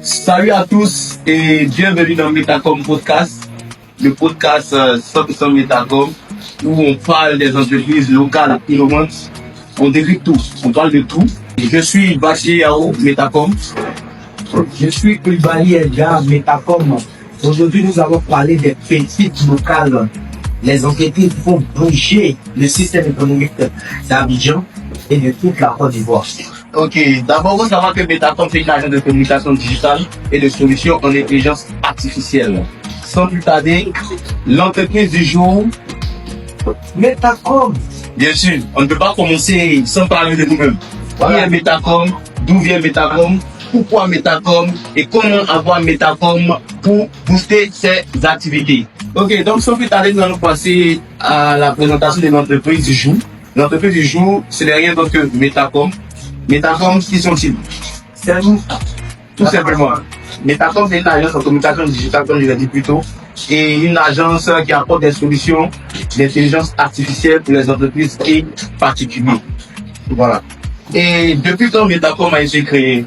Salut à tous et bienvenue dans Metacom Podcast, le podcast 100% Metacom, où on parle des entreprises locales innovantes. On décrit tout, on parle de tout. Je suis Bachir Yao, Metacom. Je suis Kulbali Edgar, Metacom. Aujourd'hui, nous allons parler des petites locales, les entreprises qui font bouger le système économique d'Abidjan et de toute la Côte d'Ivoire. Ok, d'abord, vous savez que Metacom c'est une agence de communication digitale et de solutions en intelligence artificielle. Sans plus tarder, l'entreprise du jour, Metacom. bien sûr, on ne peut pas commencer sans parler de nous-mêmes. Voilà. Qui est Metacom? D'où vient Metacom? Pourquoi Metacom? Et comment avoir Metacom pour booster ses activités? Ok, donc sans plus tarder, nous allons passer à la présentation de l'entreprise du jour. L'entreprise du jour, ce n'est rien d'autre que Metacom. Metacom, qui sont-ils? C'est nous. Tout simplement. Metacom, c'est une agence en communication digitale, comme je l'ai dit plus tôt, et une agence qui apporte des solutions d'intelligence artificielle pour les entreprises et particuliers. Voilà. Et depuis quand Metacom a été créé?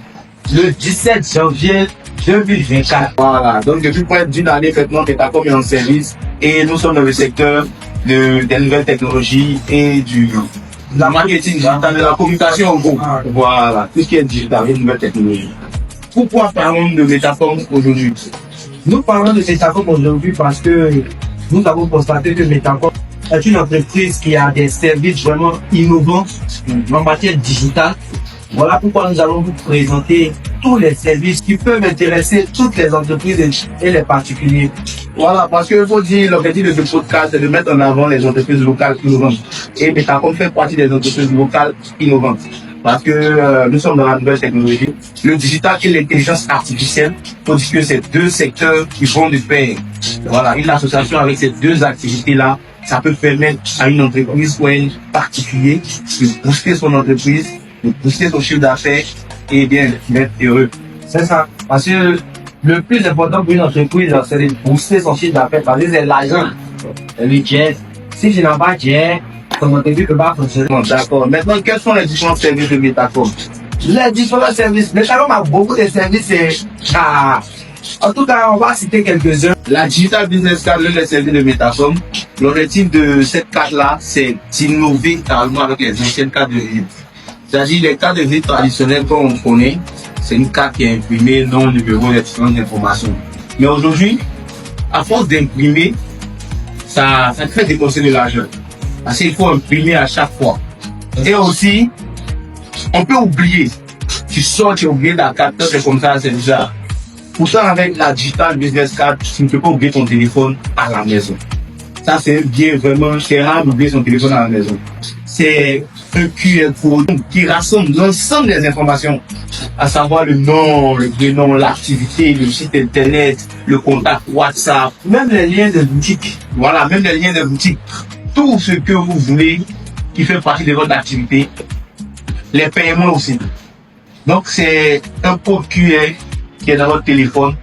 Le 17 janvier 2024. Voilà. Donc depuis près d'une année maintenant, Metacom est en service et nous sommes dans le secteur des nouvelles technologies et de la marketing digital, de la communication en gros. Voilà. Tout ce qui est digital et nouvelles technologies. Pourquoi parlons de Metacom aujourd'hui? Nous parlons de Metacom aujourd'hui parce que nous avons constaté que Metacom est une entreprise qui a des services vraiment innovants en matière digitale. Voilà pourquoi nous allons vous présenter tous les services qui peuvent intéresser toutes les entreprises et les particuliers. Voilà, parce que faut dire, l'objectif de ce podcast, c'est de mettre en avant les entreprises locales innovantes. Et Metacom fait partie des entreprises locales innovantes. Parce que nous sommes dans la nouvelle technologie. Le digital et l'intelligence artificielle, faut dire que c'est deux secteurs qui vont de pair. Voilà, une association avec ces deux activités-là, ça peut permettre à une entreprise ou à un particulier de booster son entreprise, de booster son chiffre d'affaires et bien d'être heureux. C'est ça. Parce que le plus important pour une entreprise, c'est de booster son chiffre d'affaires. Parce que c'est l'argent. Le budget. Si je n'ai pas de budget, ton entreprise ne peut pas fonctionner. Bon, d'accord. Maintenant, quels sont les différents services de Metacom? Les différents services. Metacom a beaucoup de services. En tout cas, on va citer quelques-uns. La Digital Business Card, l'un des services de Metacom, l'objectif de cette carte-là, c'est d'innover carrément avec les anciennes cartes de visite. C'est-à-dire, les cartes de visite traditionnelles qu'on connaît, c'est une carte qui est imprimée, nom, numéro, les différentes informations. Mais aujourd'hui, à force d'imprimer, ça crée dépenser de l'argent. Parce qu'il faut imprimer à chaque fois. Et aussi, on peut oublier. Tu sors, tu as oublié la carte, c'est comme ça, c'est bizarre. Pourtant, avec la Digital Business Card, tu ne peux pas oublier ton téléphone à la maison. Ça, c'est bien vraiment, c'est rare d'oublier son téléphone à la maison. C'est un QR code qui rassemble l'ensemble des informations, à savoir le nom, le prénom, l'activité, le site internet, le contact WhatsApp, Même les liens de boutique. voilà, même les liens de boutique. Tout ce que vous voulez qui fait partie de votre activité, les paiements aussi. Donc, c'est un code QR qui est dans votre téléphone,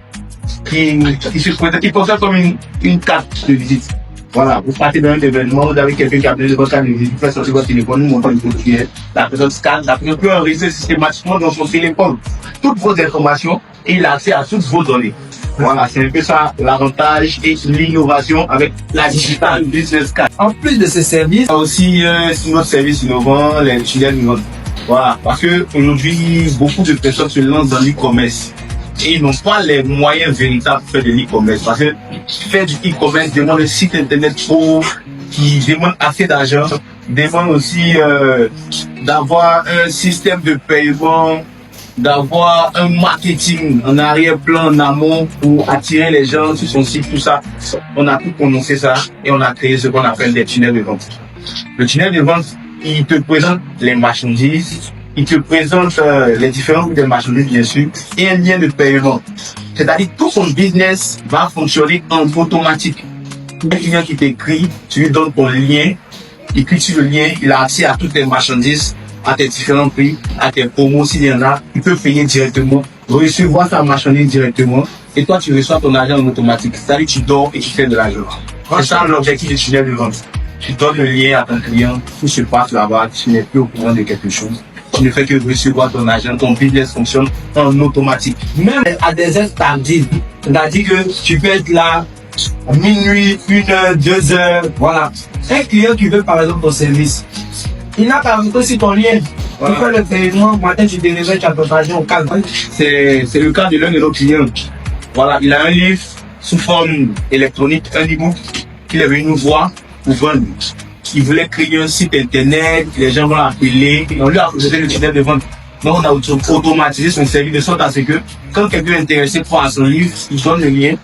qui se présente, qui fonctionne comme une carte de visite. Voilà, vous partez dans un événement, vous avez quelqu'un qui a besoin de votre carte de visite, vous faites sortir votre téléphone, vous montrez le code QR, la personne scanne, la personne peut enregistrer systématiquement dans son téléphone toutes vos informations et il a accès à toutes vos données. Voilà, c'est un peu ça l'avantage et l'innovation avec la Digital Business Card. En plus de ces services, Il y a aussi notre service innovant, les tunnels innovants. Voilà, parce que aujourd'hui, beaucoup de personnes se lancent dans l'e-commerce. Et ils n'ont pas les moyens véritables pour faire de l'e-commerce. Parce que faire du e-commerce demande un site internet pro, qui demande assez d'argent, demande aussi d'avoir un système de paiement, d'avoir un marketing en arrière-plan, en amont, pour attirer les gens sur son site, tout ça. On a tout prononcé ça et on a créé ce qu'on appelle des tunnels de vente. Le tunnel de vente, il te présente les marchandises, il te présente les différents groupes de marchandises, bien sûr, et un lien de paiement. C'est-à-dire tout son business va fonctionner en automatique. Un client qui t'écrit, tu lui donnes ton lien, il clique sur le lien, il a accès à toutes les marchandises, à tes différents prix, à tes promos s'il y en a, il peut payer directement, recevoir sa marchandise directement, et toi tu reçois ton argent en automatique. C'est-à-dire tu dors et tu fais de l'argent. C'est ça l'objectif du tunnel de vente. Tu donnes le lien à ton client, tout se passe là-bas, tu n'es plus au courant de quelque chose. Tu ne fais que recevoir ton argent, ton business fonctionne en automatique. Même à des heures tardives, c'est-à-dire que tu peux être là à minuit, 1h, 2h, voilà. Un client qui veut par exemple ton service, il n'a qu'à rentrer sur ton lien. Tu fais le paiement, matin tu te réveilles, tu as ton argent au calme. C'est le cas de l'un de nos clients. Voilà, il a un livre sous forme électronique, un e-book qu'il est venu nous voir pour vendre. Il voulait créer un site internet, les gens vont l'appeler, on lui a proposé le tunnel de vente. Donc on a automatisé son service de sorte à ce que quand quelqu'un est intéressé par son livre, il donne le lien,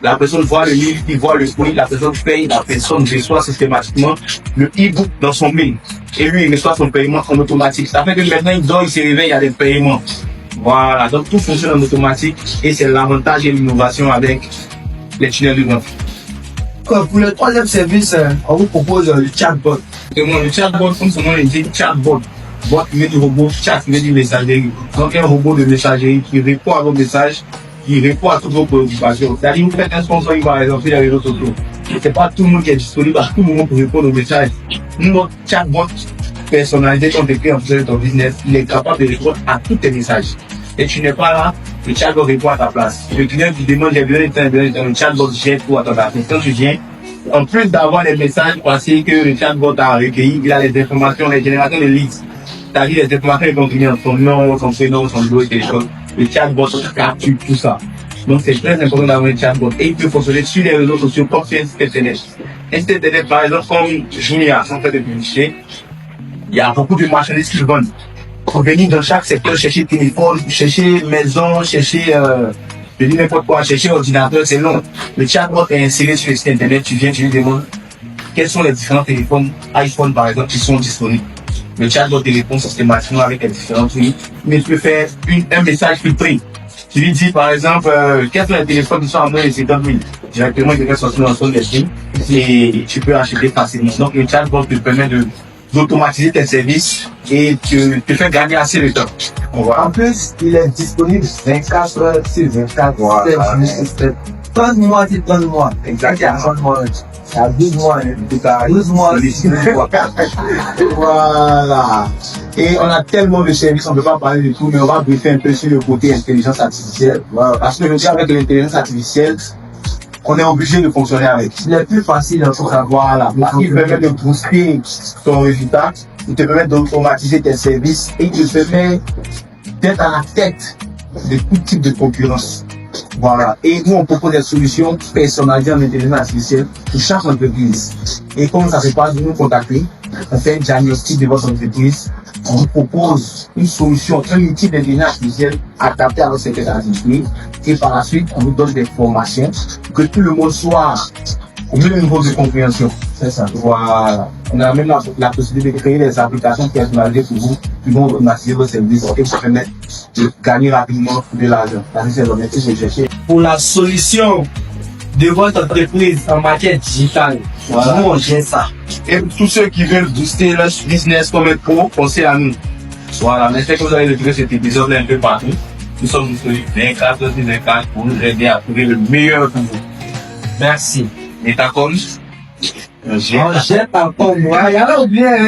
la personne voit le livre, il voit le prix, la personne paye, la personne reçoit systématiquement le e-book dans son mail. Et lui, il reçoit son paiement en automatique. Ça fait que maintenant il dort, il se réveille, il y a des paiements. Voilà, donc tout fonctionne en automatique et c'est l'avantage et l'innovation avec les tunnels de vente. Pour le troisième service, on vous propose le chatbot. Le chatbot, comme son nom l'indique, chatbot. Bot qui met du robot, chat qui met du messagerie. Donc un robot de messagerie qui répond à vos messages, qui répond à toutes vos préoccupations. C'est-à-dire vous faites un sponsoring par exemple sur les réseaux sociaux. C'est pas tout le monde qui est disponible à tout moment pour répondre aux messages. Notre chatbot personnalisé qu'on écrit en faisant de ton business, il est capable de répondre à tous tes messages. Et tu n'es pas là, le chatbot répond à ta place. Le client qui demande j'ai besoin de temps, le chatbot gère tout à ta place. Quand tu viens, en plus d'avoir les messages passés que le chatbot a recueillis, il a les informations, les générations de leads. C'est-à-dire les informations de ton client, son nom, son prénom, son numéro de téléphone. Le chatbot capture tout ça. Donc c'est très important d'avoir un chatbot. Et il peut fonctionner sur les réseaux sociaux comme sur un site internet. Un site internet par exemple comme Jumia, sans faire de publicité, il y a beaucoup de marchandises qui vendent. Pour venir dans chaque secteur, chercher téléphone, chercher maison, chercher, je dis n'importe quoi, chercher ordinateur, c'est long. Le chatbot est inséré sur le site internet, tu viens, tu lui demandes quels sont les différents téléphones iPhone par exemple qui sont disponibles. Le chatbot te répond systématiquement avec les différents prix, mais tu peux faire un message filtré. Tu lui dis par exemple, quels sont les téléphones qui sont en moins de 50 000. Directement, il devrait sortir dans son destin et tu peux acheter facilement. Donc le chatbot te permet d'automatiser tes services et te faire gagner assez de temps. En plus, il est disponible 24 heures sur 24, 7 30 mois, c'est 30 mois. Exactement. 30 mois. Il y a 12 mois. 12 mois. Voilà. Et on a tellement de services, on ne peut pas parler de tout, mais on va briefer un peu sur le côté intelligence artificielle. Parce que je dis avec l'intelligence artificielle, on est obligé de fonctionner avec. Il est plus facile en tout cas. Voilà. Il permet de booster ton résultat, il te permet d'automatiser tes services et il te permet d'être à la tête de tout type de concurrence. Voilà. Et nous, on propose des solutions personnalisées en intelligence artificielle pour chaque entreprise. Et comment ça se passe, vous nous contactez, on fait un diagnostic de votre entreprise, on vous propose une solution, un outil d'intelligence artificielle adapté à votre secteur d'activité. Et par la suite, on vous donne des formations pour que tout le monde soit au même niveau de compréhension. C'est ça. Voilà. On a même la possibilité de créer des applications personnalisées pour vous, qui vont automatiser vos services et vous permettre de gagner rapidement de l'argent. C'est l'objectif de chercher. Pour la solution de votre entreprise en matière digitale, Voilà. nous on gère ça. Et tous ceux qui veulent booster leur business comme un pro, pensez à nous. Voilà, j'espère que vous avez retrouvé cet épisode un peu partout. Nous sommes disponibles 24/24 pour nous aider à trouver le meilleur pour vous. Merci. Et ta com? On gère pas comme moi. Il y a là bien.